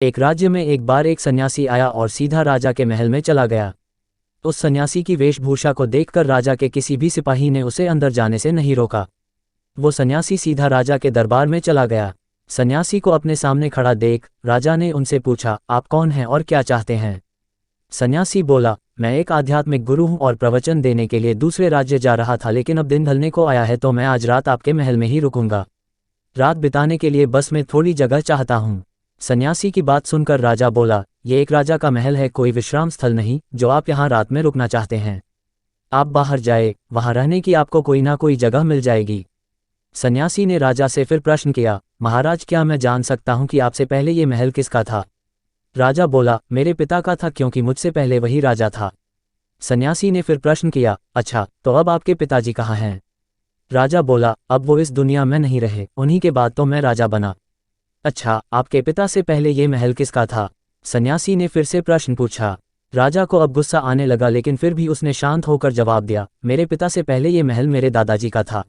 एक राज्य में एक बार एक सन्यासी आया और सीधा राजा के महल में चला गया। उस सन्यासी की वेशभूषा को देखकर राजा के किसी भी सिपाही ने उसे अंदर जाने से नहीं रोका। वो सन्यासी सीधा राजा के दरबार में चला गया। सन्यासी को अपने सामने खड़ा देख राजा ने उनसे पूछा, आप कौन हैं और क्या चाहते हैं? सन्यासी बोला, मैं एक आध्यात्मिक गुरु हूँ और प्रवचन देने के लिए दूसरे राज्य जा रहा था, लेकिन अब दिन ढलने को आया है तो मैं आज रात आपके महल में ही रुकूंगा। रात बिताने के लिए बस में थोड़ी जगह चाहता हूँ। सन्यासी की बात सुनकर राजा बोला, ये एक राजा का महल है, कोई विश्राम स्थल नहीं जो आप यहाँ रात में रुकना चाहते हैं। आप बाहर जाए, वहाँ रहने की आपको कोई ना कोई जगह मिल जाएगी। सन्यासी ने राजा से फिर प्रश्न किया, महाराज क्या मैं जान सकता हूँ कि आपसे पहले ये महल किसका था? राजा बोला, मेरे पिता का था, क्योंकि मुझसे पहले वही राजा था। सन्यासी ने फिर प्रश्न किया, अच्छा तो अब आपके पिताजी कहाँ हैं? राजा बोला, अब वो इस दुनिया में नहीं रहे, उन्हीं के बाद तो मैं राजा बना। अच्छा, आपके पिता से पहले ये महल किसका था? सन्यासी ने फिर से प्रश्न पूछा। राजा को अब गुस्सा आने लगा, लेकिन फिर भी उसने शांत होकर जवाब दिया, मेरे पिता से पहले ये महल मेरे दादाजी का था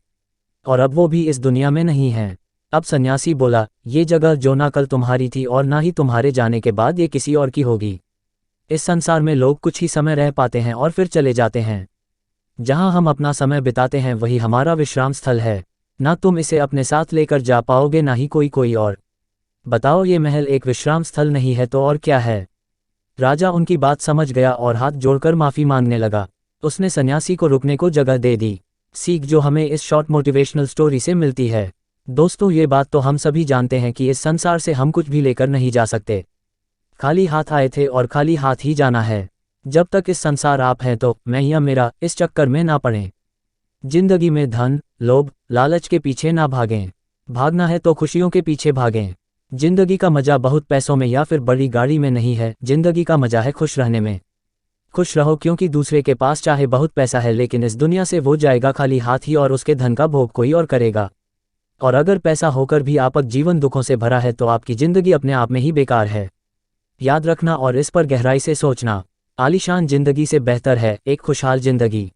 और अब वो भी इस दुनिया में नहीं है। अब सन्यासी बोला, ये जगह जो ना कल तुम्हारी थी और ना ही तुम्हारे जाने के बाद ये किसी और की होगी। इस संसार में लोग कुछ ही समय रह पाते हैं और फिर चले जाते हैं। जहां हम अपना समय बिताते हैं वही हमारा विश्राम स्थल है। ना तुम इसे अपने साथ लेकर जा पाओगे, ना ही कोई और। बताओ, ये महल एक विश्राम स्थल नहीं है तो और क्या है? राजा उनकी बात समझ गया और हाथ जोड़कर माफी मांगने लगा। उसने सन्यासी को रुकने को जगह दे दी। सीख जो हमें इस शॉर्ट मोटिवेशनल स्टोरी से मिलती है, दोस्तों, ये बात तो हम सभी जानते हैं कि इस संसार से हम कुछ भी लेकर नहीं जा सकते। खाली हाथ आए थे और खाली हाथ ही जाना है। जब तक इस संसार आप हैं तो मैं या मेरा इस चक्कर में ना पड़ें। जिंदगी में धन, लोभ, लालच के पीछे ना भागें। भागना है तो खुशियों के पीछे भागें। जिंदगी का मजा बहुत पैसों में या फिर बड़ी गाड़ी में नहीं है, जिंदगी का मजा है खुश रहने में। खुश रहो, क्योंकि दूसरे के पास चाहे बहुत पैसा है लेकिन इस दुनिया से वो जाएगा खाली हाथ ही और उसके धन का भोग कोई और करेगा। और अगर पैसा होकर भी आपका जीवन दुखों से भरा है तो आपकी जिंदगी अपने आप में ही बेकार है। याद रखना और इस पर गहराई से सोचना। आलीशान जिंदगी से बेहतर है एक खुशहाल जिंदगी।